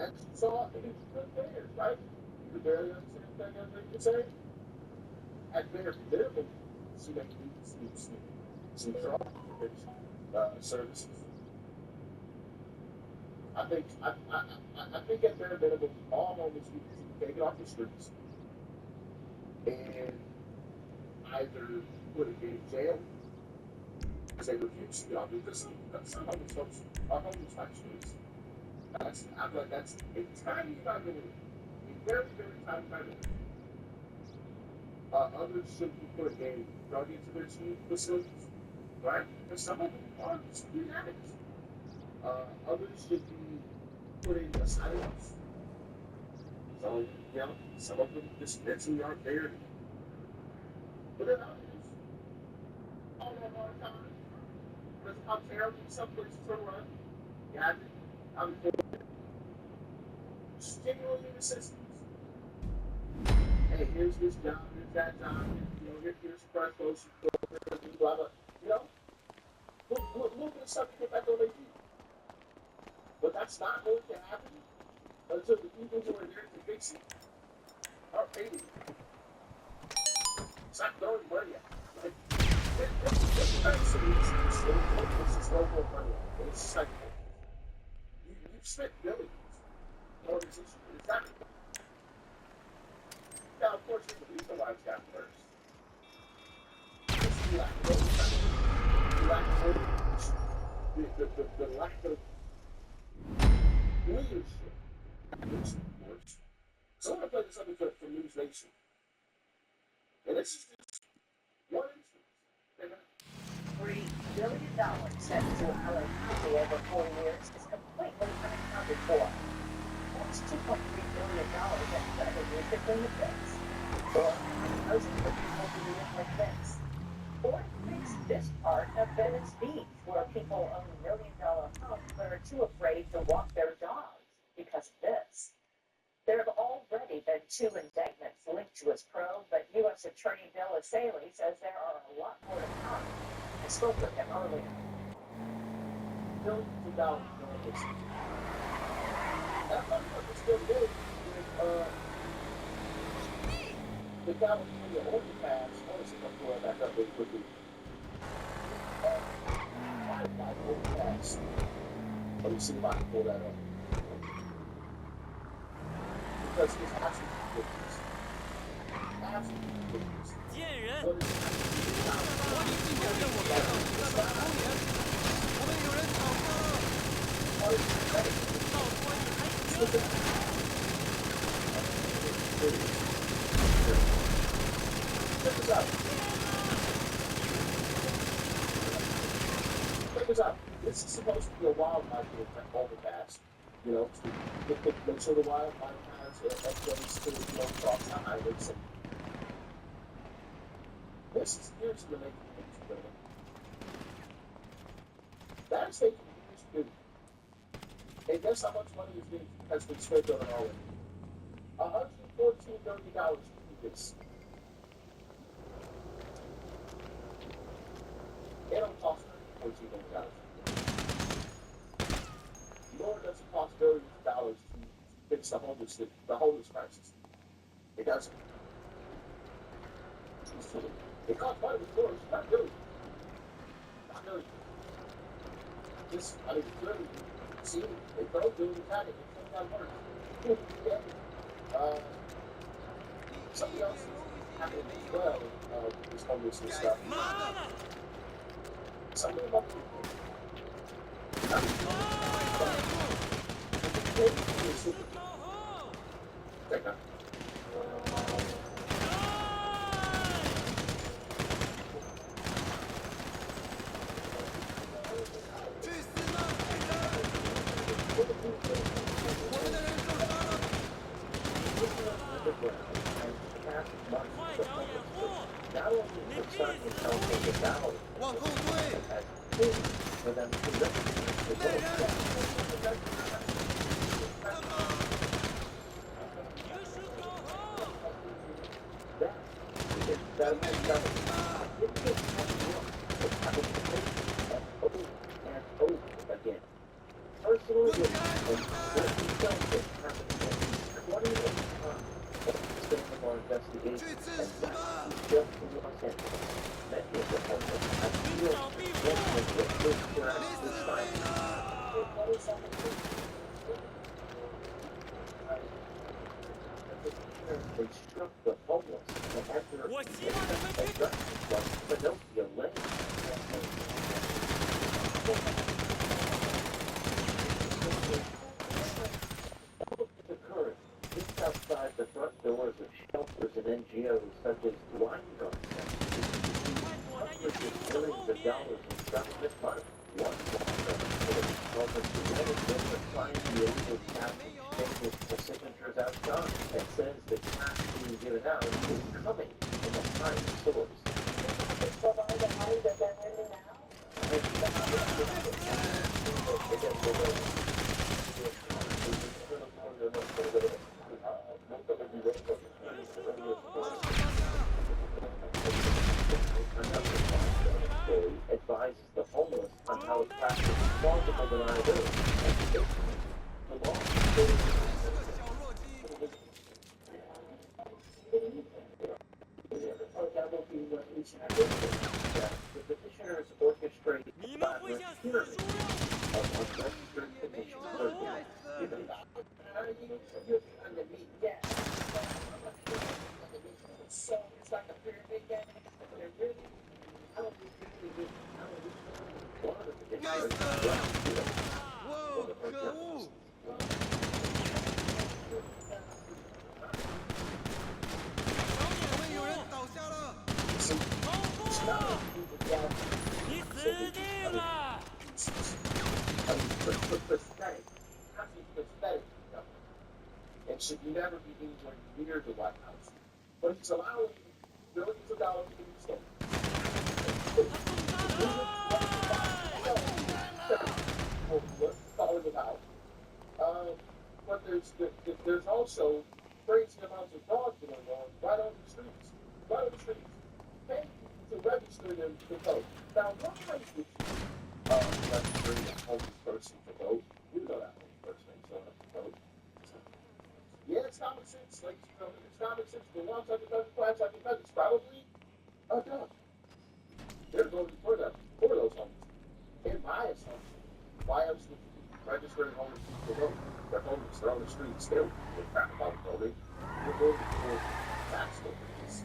And so I think it's good players, right? You barely understand everything you say. At bare minimum, see that you some drug services. I think at bare minimum, all homeless people should be taken off the streets and either put in jail because they refuse to get off because some homeless folks are homeless by choice. I'm like that's a tiny amount a very tiny amount others should be put in drug into their facilities, right? Because some of them are just addicts. Others should be put in asylums. So, some of them just mentally aren't there. But then others, all of our time, because of how terrible some places are run, yeah, I'm stimulating the systems. Hey, here's this job, here's that job, here's fresh clothes, blah, blah. You know, look at something get back on their feet. But that's not going to happen until the people who are there to fix it are paid. It's not going money out. Like, this is no more money out. It's just like, you've spent billions on this issue. It's not. Now, of course, the reason why it's got worse. It's the lack of oversight. The lack of oversight. The lack of leadership. News reports. So I'm going to play this something for News Nation. And this is just one instance. $3 billion sent to LA County over 4 years is completely unaccounted for. That's $2.3 billion that revenue could bring the fix. Or most of the people who live like this. Or fix this part of Venice Beach, where people own $1 million homes but are too afraid to walk their dogs because of this. There have already been 2 indictments linked to his probe, but U.S. Attorney Bill Asaley says there are a lot more to come. I spoke with him earlier. Billions of dollars going this. That's what we're still doing with the California overpass. I want to see if I can pull that back up really quickly. Five overpass. Let me see if I can pull that up. Because it's absolutely ridiculous. Absolutely ridiculous. 贱人！我你今天跟我们上3公里，我们有人闯祸了，告诉我你还行。Check this out. Check this out. This is supposed to be a wildlife overpass. You know, to make sure the wildlife has a place to cross the highway. So this is years in the making of this building. That is taking years to do. And guess how much money has been spent on it already? $114 million to do this. It don't cost $14 million. Nor does it cost billions of dollars to fix the homeless crisis. It doesn't. It costs money, of course, not billions. Not billions. Just, clearly, see, they throw billions at it, it's not work. Something else is happening as well with this homelessness stuff. Something about the Take that. Personally, 去 investigation 吃 and 屎吧！ just in Los Angeles. Many of the homeless have 领 fewer 导闭 than 户！ what they're 你 actually 死 trying 定了！ What is that? They struck the homeless and enter 我希望你们去 like Pinocchio Lane. The current, just outside the front doors of shelters and NGOs such as Weingarten, 快躲在一批屋的后 millions of 面！ dollars in government money. One told us the United States are trying to be able to with the signatures outside that says the cash being given out is coming from a private source. Advises the homeless on how to practice responsible deniability. The law. 这个小弱鸡！ The petitioners orchestrate 你们会像死猪肉！ of unregistered petition 该 circulars. 死！ So it's like a pyramid game. They're really, I don't think really one of the 该 petitioners 死！哇，可恶！ 小野有人倒下了！ So, 跑步！你死定了！ I mean, pathetic. Absolutely pathetic. And should never be anywhere near the White House. But he's allowing billions of dollars to be stolen. 他中弹了！ Well, what's calling about? But there's also crazy amounts of fraud going on right on the streets. Right on the streets. Pay to register them to vote. Now, why would you register a homeless person to vote? You know that homeless person ain't showing up to vote. Yeah, it's common sense, ladies and gentlemen. It's common sense. The ones like it doesn't, class like it doesn't. It's probably done. They're voting for those homeless. In my assumption, why else would you register homeless people to vote? They're homeless. They're on the streets. They don't give a crap about voting. They're voting for tax dollars.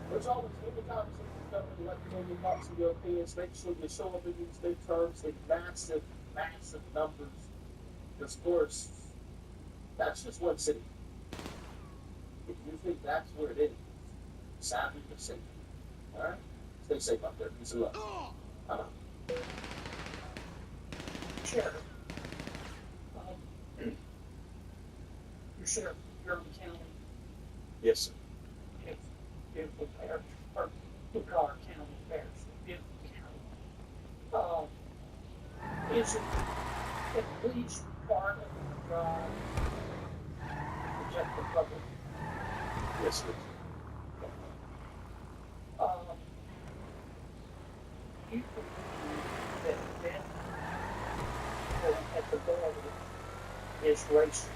There's always in the conversation, government, let them know your thoughts and your opinions. Make sure you show up in these big terms in massive, massive numbers. Because, of course, that's just one city. If you think that's where it is, sadly, you're safe. All right? Stay safe out there. Peace and love. I'm out. Sheriff. Your sheriff, Durham County, Yes, sir. beautiful parish, or Ducar County Parish, beautiful county. Is it at least part of the job to protect the public? Yes, sir. You believe that Ben at the border is racist?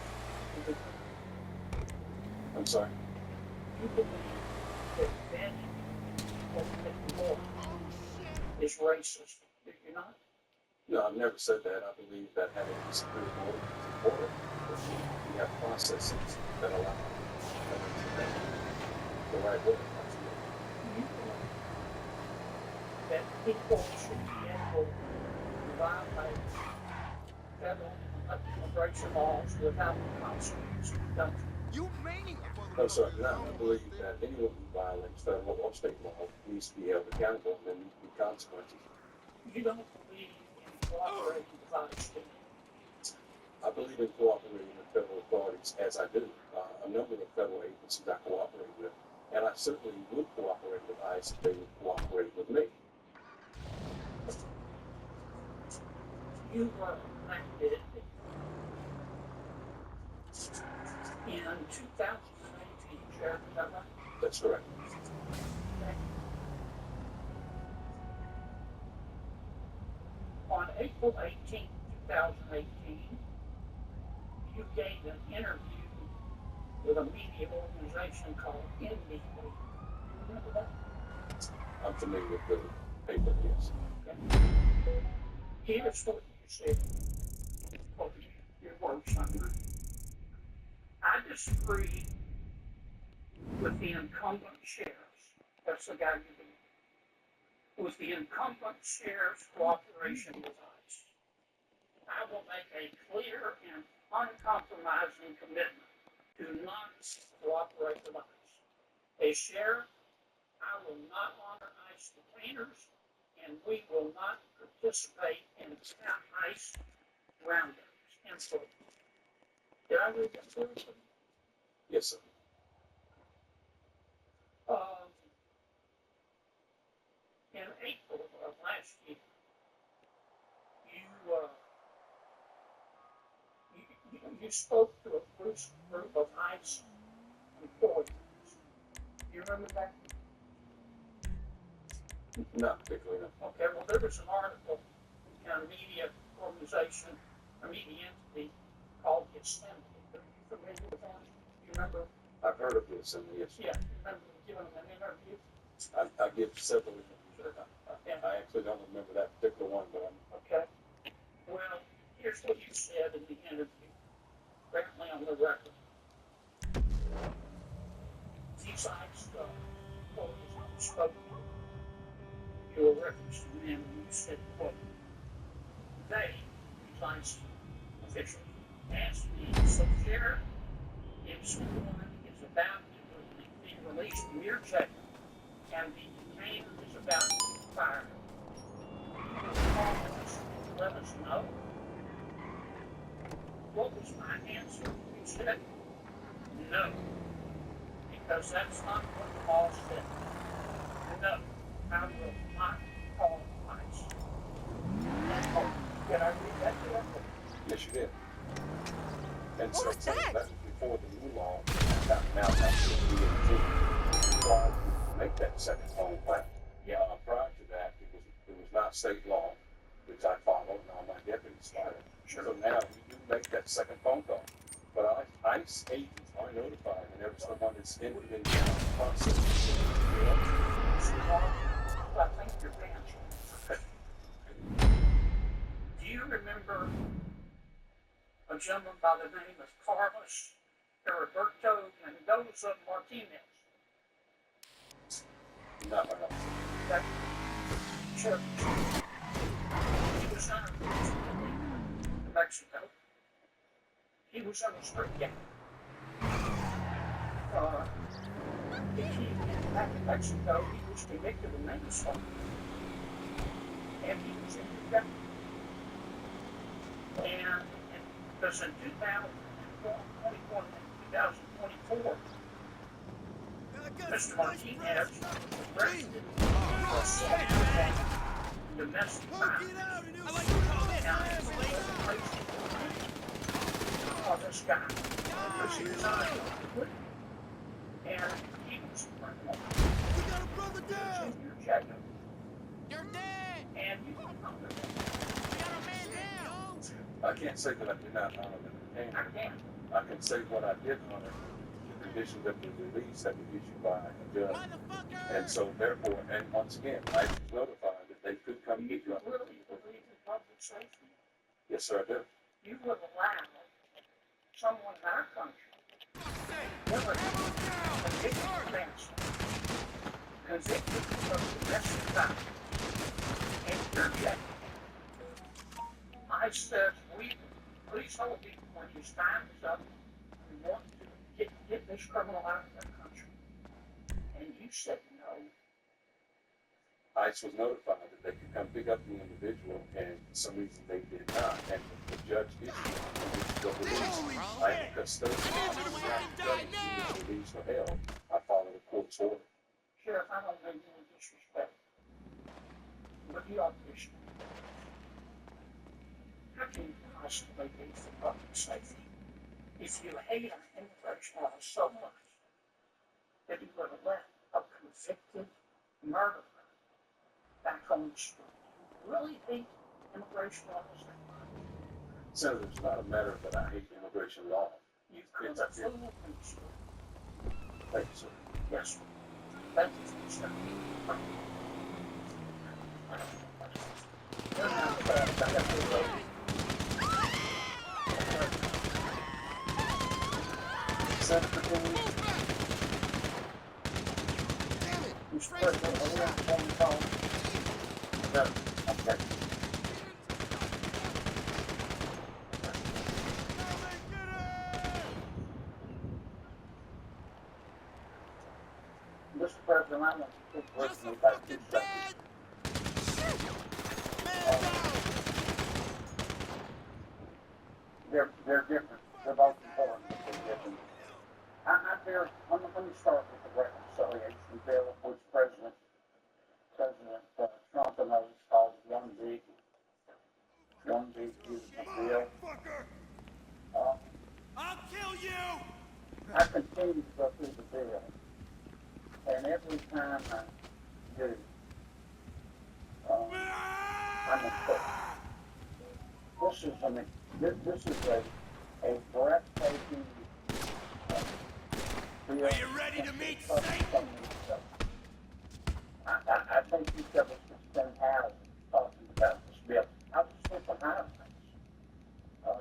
I'm sorry. You believe that Ben at the border is racist? Do you not? No, I've never said that. I believe that having a secure border is important. But we have processes that allow the right way. You believe that people should be able to violate federal immigration laws without consequences, don't you? You maniac! No, sir. No, I believe that anyone who violates federal or state law needs to be held accountable and there needs to be consequences. You don't believe in cooperating with other states. I believe in cooperating with federal authorities, as I do. A number of federal agencies I cooperate with, and I certainly would cooperate with ICE if they would cooperate with me. You were elected in 2018, Sheriff, is that right? That's correct. On April 18, 2018, you gave an interview with a media organization called NBC. Remember that? I'm familiar with the paper, yes. Okay. Here's what you said. Quote your words under. I disagree with the incumbent sheriffs. That's the guy you beat. With the incumbent sheriff's cooperation with ICE. I will make a clear and uncompromising commitment to not cooperate with ICE. As sheriff, I will not honor ICE detainers, and we will not participate in ICE roundups. End quote. Did I read that correctly? Yes, sir. In April of last year, you spoke to a group of ICE employees. Do you remember that? Not particularly, no. Okay, well, there was an article in a media organization, a media entity called the Assembly. Are you familiar with that? Do you remember? I've heard of this, and yes, Yeah, you remember giving them an interview? I give several interviews. Yeah. I actually don't remember that particular one, but Okay. Well, here's what you said in the interview, apparently on the record. These ICE employees I spoke to, you were referencing them, and you said, quote, they, these ICE officials, asked me, so Sheriff, if someone is about to be released from your jail and the detainer is about to be fired, call us and let us know. What was my answer? You said, no, because that's not what the law said. No, I will not call ICE. Did I read that correctly? yes, you did. And What so was that? that was before the new law got now after the DOT tried to make that second phone plan. Yeah. Prior to that, it was not state law, which I followed, and all my deputies followed. Sure. So now we do make that second phone call. But ICE agents are notified whenever someone is in the process. I think you're answering. Do you remember a gentleman by the name of Carlos Heriberto Mendoza Martinez? Not right off. That church. He was on a cruise to Mexico. He was on a street gang. He came back to Mexico. He was convicted of manslaughter. And he was in the and because in 2024, Mr. Martinez was arrested for assault and domestic violence. I like to call this family. For this guy, because he was on it, and he was a criminal. We got a brother He was down. in your jail, You're dead. and you don't know that. We got a man down. I can't say that I did not honor the I detainer. can't. I can say what I did honor, the conditions of the release that was issued by a judge. Motherfucker. And so therefore, and once again, I was notified that they could come You get you. really believe in public safety? Yes, sir, I do. You would allow someone in our country, really convicted of manslaughter, convicted of domestic violence, and you're jail. I said, please hold me when his time is up. We want to get this criminal out of the country. And you said no. ICE was notified that they could come pick up the individual, and for some reason they did not. And the judge issued the release. I am custodian. He was released for hell. I follow the court's order. Sheriff, I don't mean any disrespect, but you ought to be. How can you possibly be for public safety if you hate our immigration law so much that you would have let a convicted murderer back on the street? You really hate immigration laws? Senator, it's not a matter that I hate immigration law. You could It's have a- full control. Thank you, sir. Yes, sir. Thank you for your time. Senator King, Mr. President, are we on the phone call? no, okay. Mr. President, I want to speak You're with so you about fucking 2 seconds. dead! Man down! They're different. They're both important, but they're different. Let me start with the reconciliation bill, which President Trump and others called one big beautiful bill. I'll kill you! I continue to go through the bill, and every time I do, I'm impressed. This is a breathtaking bill. Are you ready to meet Satan? I think you could spend hours talking about this bill. I was just behind this.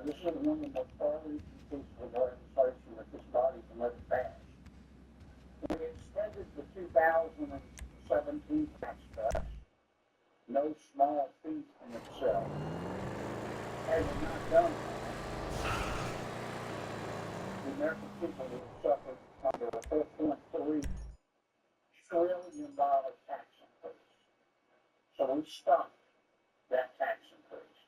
This is one of the most far-reaching pieces of legislation that this body can ever pass. We extended the 2017 tax cuts, no small feat in itself. Had we not done that, the American people would have suffered under a $4.3 trillion tax increase. So we stopped that tax increase.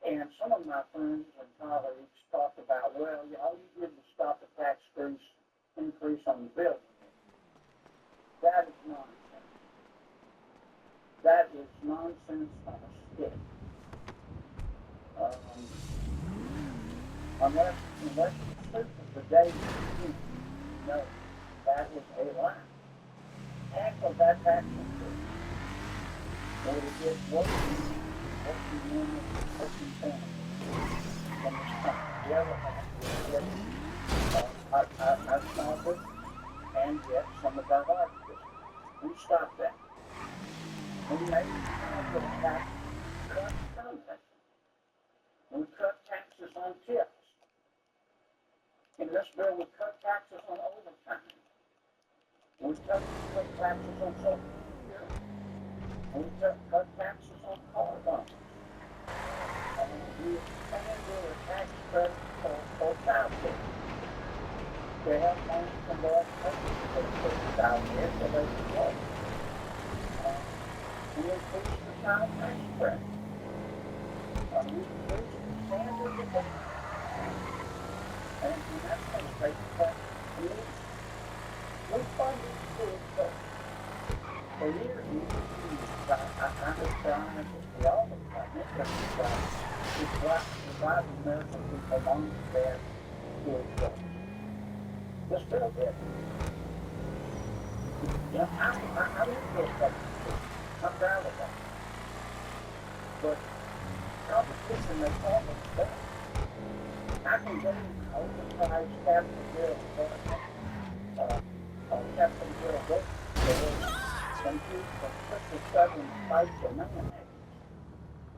And some of my friends and colleagues talk about, well, all you did was stop the tax increase on the building. That is nonsense. That is nonsense on a stick. Unless you speak of the day you know that was a lie. Half of that tax increase would have hit working women, working families in this country. The other half would have hit our small business and yet some of our large business. We stopped that. We made the tax cut permanent. We cut taxes on tips. In this bill, we cut taxes on overtime. We cut taxes on social security. We cut taxes on car loans. We expanded the tax credit for child care. To help homes from the education down here so they can work. We increased the child tax credit. We increased the standard of living. And that's going to take place. We funded school first. For years, I was trying to see all the time. To drive the American people along with their school first. This bill did. Yeah, I live for a couple. I'm proud of that. But competition may call us back. I can get oversized Captain Bill, Captain Bill Gates, and choose from 57 types of mayonnaise.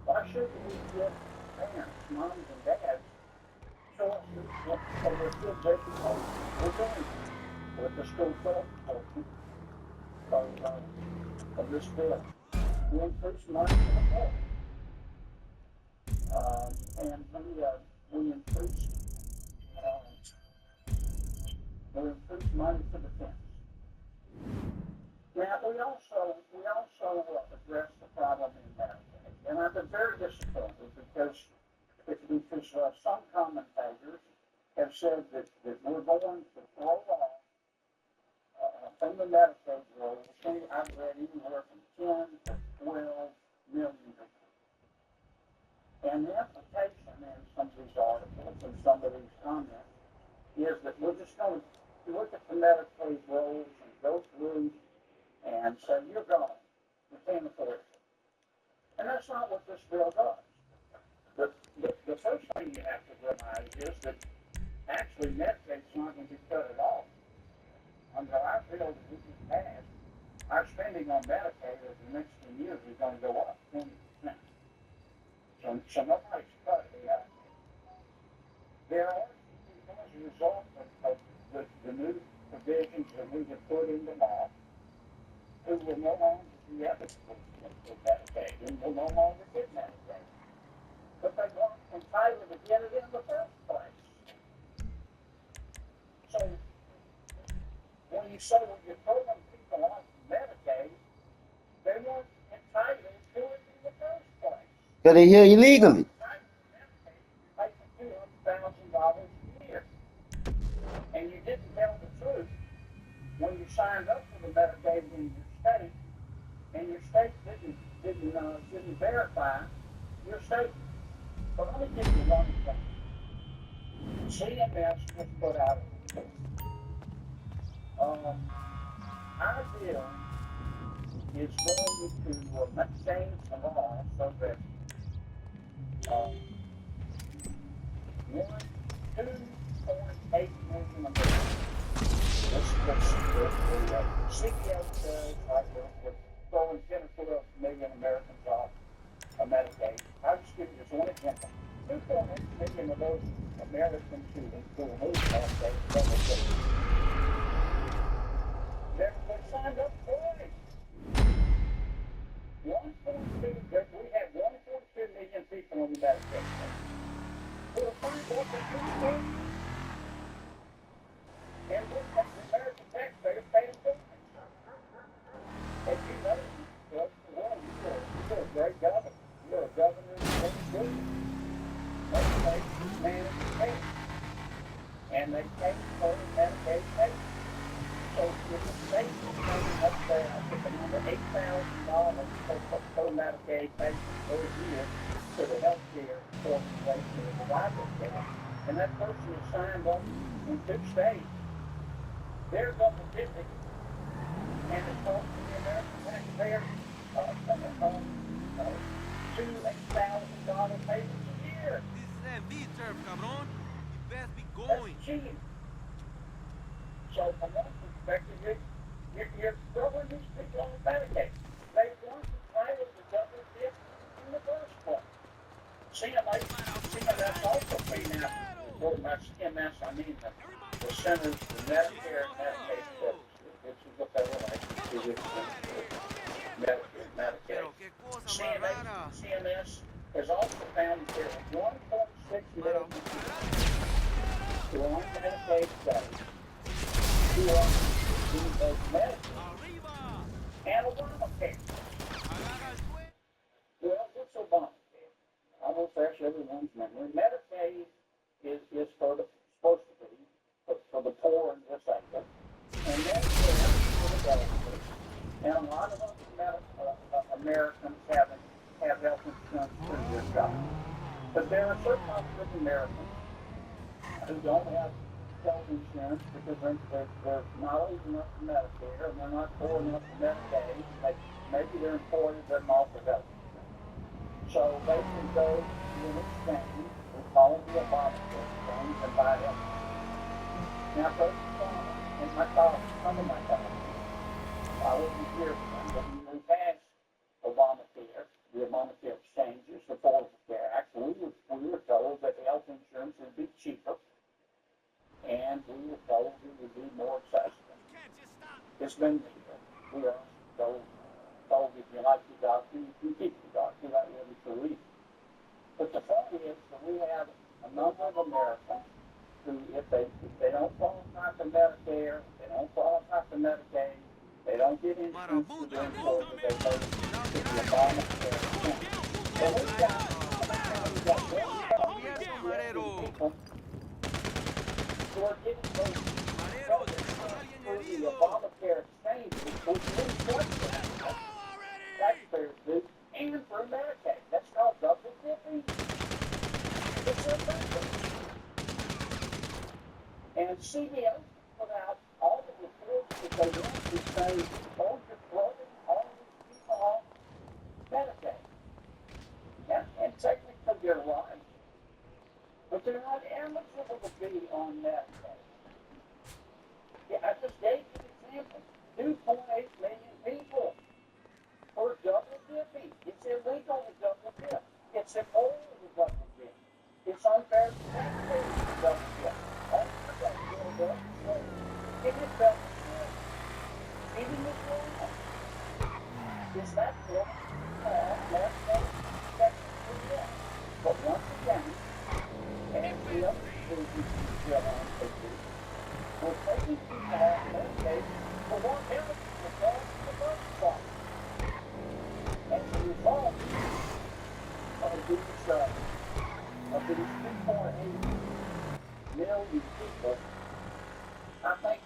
Why shouldn't we give parents, moms and dads, choices for their kids' education? We're doing it with the school portion of this bill. We increase money for the poor. And we increase money for the fence. Now, we also address the problem in Medicaid, and I've been very disappointed because some commentators have said that we're going to throw off from the Medicaid rules. I've read anywhere from 10 to 12 million people. And the implication in some of these articles and some of these comments is that we're just going to look at the Medicaid rules and go through and say, you're gone. You can't afford it. And that's not what this bill does. The first thing you have to realize is that Actually, Medicaid's not going to be cut at all. Under our bill that we just passed, our spending on Medicaid over the next 10 years is going to go up 20%. So nobody's cut the There are people, as a result of the new provisions that we have put into law, who will no longer be eligible for Medicaid and will no longer get Medicaid. But they weren't entitled to get it in the first place. So when you say, well, you're pulling people off Medicaid, they weren't entitled to it in the first place. Because they're here illegally. $200,000 a year. And you didn't tell the truth when you signed up for the Medicaid in your state, and your state didn't verify your statement. But let me give you one example. CMS just put out a report. Our bill is going to change the law so that 2.8 million Americans. The CBO says we're throwing 10 or 12 million Americans off of Medicaid. I'll just give you this one example. 2.8 million of those Americans who lose Medicaid, they're signed up for it. 1.2, we have 1.2 million people on the Medicaid. We're signed up for 2 million. And we're the American taxpayers paying for it. And you know, you're a great governor. You're a governor of the legislature, manage the state. And they pay for the Medicaid payment. So if the state is paying up there, I think another $8,000 for Medicaid payment per year to the health care organization to provide this care, and that person is signed up in 2 states, they're double dipping, and it's costing the American taxpayer $2,000 payments a year. This is a midterm, cabron. You best be That's going. cheating. So from one perspective, you're throwing these people on the Medicaid. They weren't entitled to double dip in the first place. CMS also paying out, or by CMS, I mean the Centers for Medicare and Medicaid Services, which is what they were like, Medicaid. CMS has also found that there are 1.6 million who are on Medicaid studies who are in both Medicaid and Obamacare. Well, what's Obamacare? I will refresh everyone's memory. Medicaid is supposed to be for the poor and disabled, and Medicare for the elderly. And a lot of Americans have health insurance through their job. But there are certain number of Americans who don't have health insurance because they're not old enough for Medicare and they're not poor enough for Medicaid. Maybe their employer doesn't offer health insurance. So they can go to an exchange, we call it the Obamacare exchange, and buy health insurance. Now, President Obama and my colleagues, some of my colleagues, I wasn't here when we passed Obamacare, the Obamacare exchanges, the Affordable Care Act. We were told that health insurance would be cheaper, and we were told it would be more accessible. It's been legal. We are told if you like your doctor, you can keep your doctor. That wasn't for a reason. But the point is that we have a number of Americans who, if they don't qualify for Medicare, they don't qualify for Medicaid, they don't get insurance for their employer, they go to the Obamacare. So we've got people who are getting those through the Obamacare exchanges, which we taxpayers do, and for Medicaid. That's called double dipping. It's a double. And CBO put out all the reports that they want to say, oh, you're throwing all these people off Medicaid. And technically they're right. But but they're not eligible to be on Medicaid. Yeah, I just gave you an example. 2.8 million people are double dipping. It's illegal to double dip. It's immoral to double dip. It's unfair to taxpayers to double dip. All of that build up, so it is double dip. Cheating is wrong. Is that wrong? Last day, technically, yes. But once again, as the other students still on paper, we're taking people off Medicaid for one eligible cause of the birth spot. As a result of these 2.8 million people, I think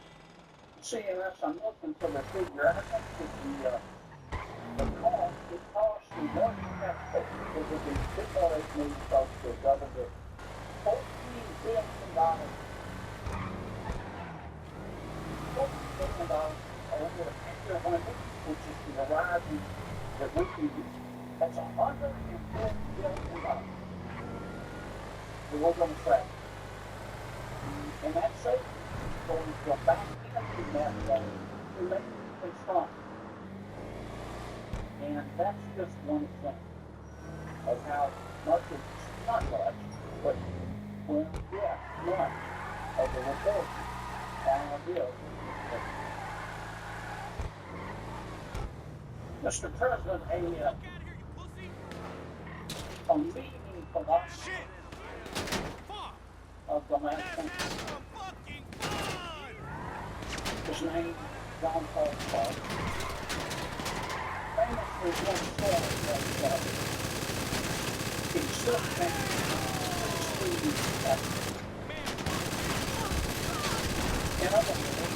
CMS, I'm looking for the figure, I think that the cost, it costs the American taxpayer because of these 2.8 million folks to double the $14 billion. $14 billion over a 10-year window, which is the horizon that we can use. That's $104 billion that we're going to save. And that savings is going to go back into that to make it strong. And that's just one example of how much of, not much, but when, yeah, much of the report on the bill. Mr. President, a leading philosopher of the last century, his name John Paul Sartre, famously once said that existence is happiness. In other words, the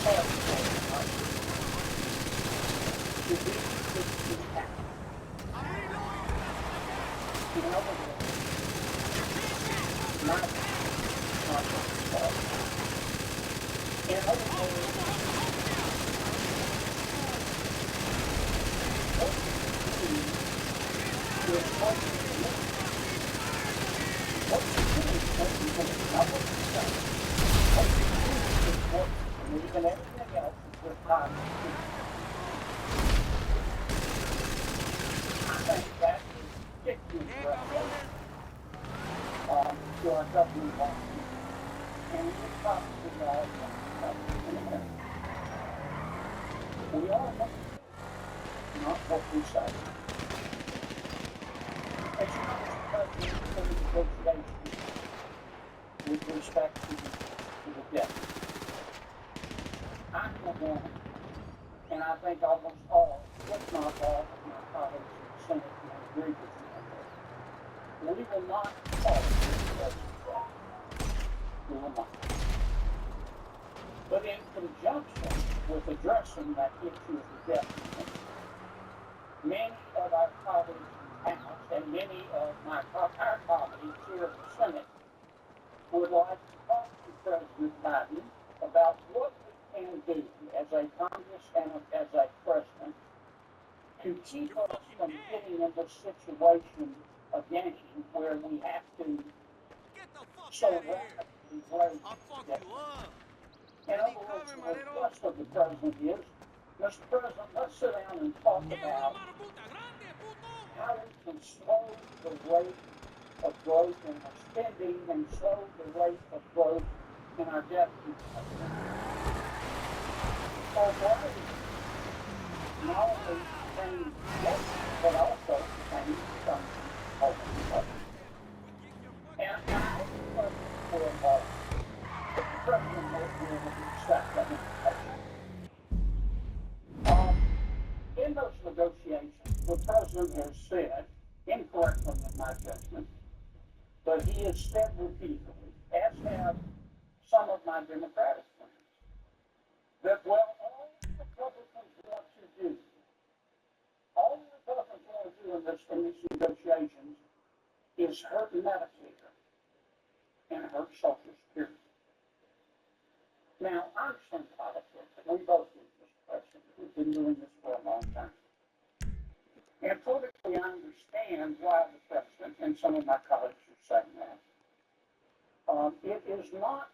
Sartre to be happy. In other words, not in other words, what you do is what you do. What you do is what you do, not what you say. What you do is what you believe, and everything else is just time. I think that is particularly relevant to our government policy, and we probably all want in America. We are what we do, not what we say. As you know, Mr. President, for the negotiations with respect to the debt, I for one, and I think almost all, if not all, of my colleagues in the Senate will agree with me on this. We will not tolerate the president's debt. We will not. But in conjunction with addressing that issue of the debt, many of our colleagues in the House and many of our colleagues here in the Senate would like to talk to President Biden about what we can do as a Congress and as a president to keep us from getting into a situation again where we have to so rapidly raise debt. In other words, the request of the president is, Mr. President, let's sit down and talk about how we can slow the rate of growth in our spending and slow the rate of growth in our debt. For a variety of reasons, not only paying debt, but also paying some open budget. And I hope the president will involve the president will be able to accept that invitation. In those negotiations, the president has said, incorrectly in my judgment, but he has said repeatedly, as have some of my Democratic friends, that well, all the Republicans want to do in these negotiations is hurt Medicare and hurt Social Security. Now, I understand politics. We both do, Mr. President. We've been doing this for a long time. And politically, I understand why the president and some of my colleagues are saying that. not